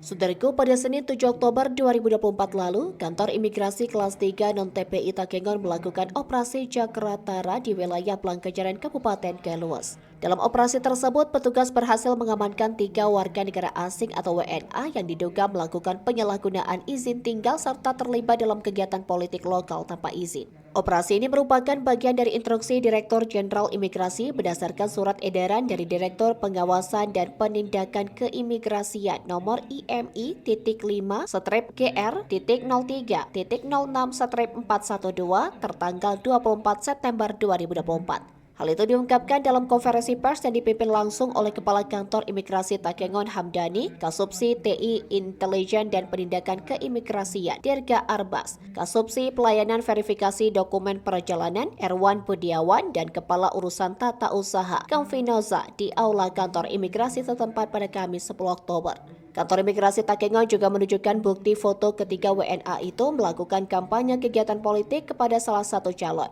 Saudaraku, pada Senin 7 Oktober 2024 lalu, kantor imigrasi kelas 3 non-TPI Takengon melakukan operasi Cakratara di wilayah Blangkejaran Kabupaten Kaluas. Dalam operasi tersebut, petugas berhasil mengamankan 3 warga negara asing atau WNA yang diduga melakukan penyalahgunaan izin tinggal serta terlibat dalam kegiatan politik lokal tanpa izin. Operasi ini merupakan bagian dari instruksi Direktur Jenderal Imigrasi berdasarkan surat edaran dari Direktur Pengawasan dan Penindakan Keimigrasian nomor IMI-5-GR.03.06-412 tertanggal 24 September 2024. Hal itu diungkapkan dalam konferensi pers yang dipimpin langsung oleh Kepala Kantor Imigrasi Takengon Hamdani, Kasubsi TI Intelijen dan Penindakan Keimigrasian Dirga Arbas, Kasubsi Pelayanan Verifikasi Dokumen Perjalanan Erwan Budiawan, dan Kepala Urusan Tata Usaha Kamfinoza di Aula Kantor Imigrasi setempat pada Kamis 10 Oktober. Kantor Imigrasi Takengon juga menunjukkan bukti foto ketiga WNA itu melakukan kampanye kegiatan politik kepada salah satu calon.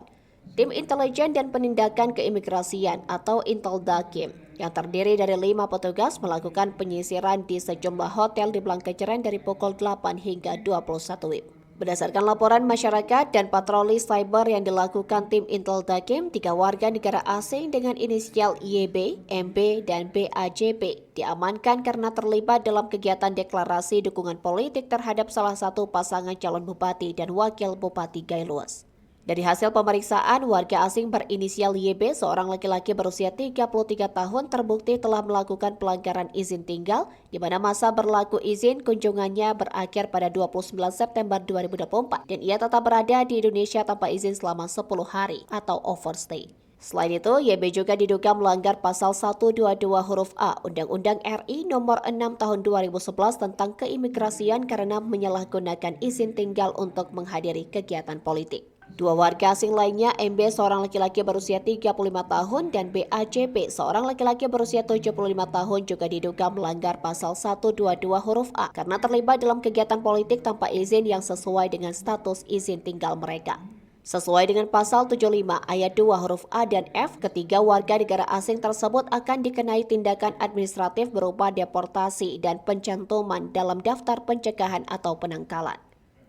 Tim Intelijen dan Penindakan Keimigrasian atau Inteldakim yang terdiri dari 5 petugas melakukan penyisiran di sejumlah hotel di Blangkejaran dari pukul 8 hingga 21 WIB. Berdasarkan laporan masyarakat dan patroli cyber yang dilakukan tim Inteldakim, 3 warga negara asing dengan inisial YB, MB, dan BAJP diamankan karena terlibat dalam kegiatan deklarasi dukungan politik terhadap salah satu pasangan calon bupati dan wakil bupati Kaluas. Dari hasil pemeriksaan, warga asing berinisial YB, seorang laki-laki berusia 33 tahun, terbukti telah melakukan pelanggaran izin tinggal, di mana masa berlaku izin kunjungannya berakhir pada 29 September 2024, dan ia tetap berada di Indonesia tanpa izin selama 10 hari atau overstay. Selain itu, YB juga diduga melanggar pasal 122 huruf A Undang-Undang RI nomor 6 tahun 2011 tentang keimigrasian karena menyalahgunakan izin tinggal untuk menghadiri kegiatan politik. 2 warga asing lainnya, MB seorang laki-laki berusia 35 tahun dan BAJP seorang laki-laki berusia 75 tahun juga diduga melanggar pasal 122 huruf A karena terlibat dalam kegiatan politik tanpa izin yang sesuai dengan status izin tinggal mereka. Sesuai dengan pasal 75 ayat 2 huruf A dan F, ketiga warga negara asing tersebut akan dikenai tindakan administratif berupa deportasi dan pencantuman dalam daftar pencegahan atau penangkalan.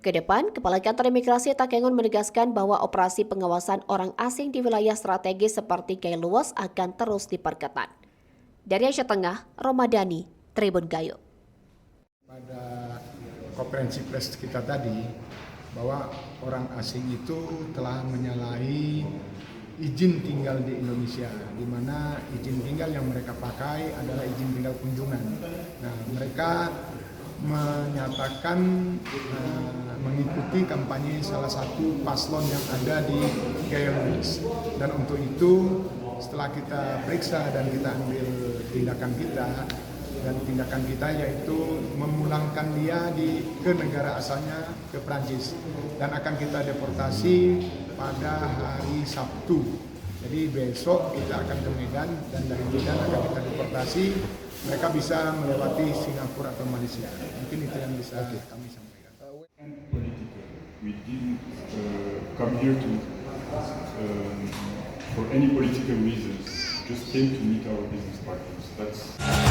Kedepan, Kepala Kantor Imigrasi Takengon menegaskan bahwa operasi pengawasan orang asing di wilayah strategis seperti Kaluas akan terus diperketat. Dari Asia Tengah, Romadani, Tribun Gayo. Pada konferensi pers kita tadi, bahwa orang asing itu telah menyalahi izin tinggal di Indonesia, di mana izin tinggal yang mereka pakai adalah izin tinggal kunjungan. Nah, mereka menyatakan mengikuti kampanye salah satu paslon yang ada di Kaluas, dan untuk itu setelah kita periksa dan kita ambil tindakan kita yaitu memulangkan dia ke negara asalnya, ke Prancis, dan akan kita deportasi pada hari Sabtu. Jadi besok kita akan ke Medan, dan dari Medan akan kita deportasi. Mereka bisa melewati Singapura atau Malaysia. Mungkin itu yang bisa kami sampaikan. We didn't come here to for any political reasons. Just came to meet our business partners. That's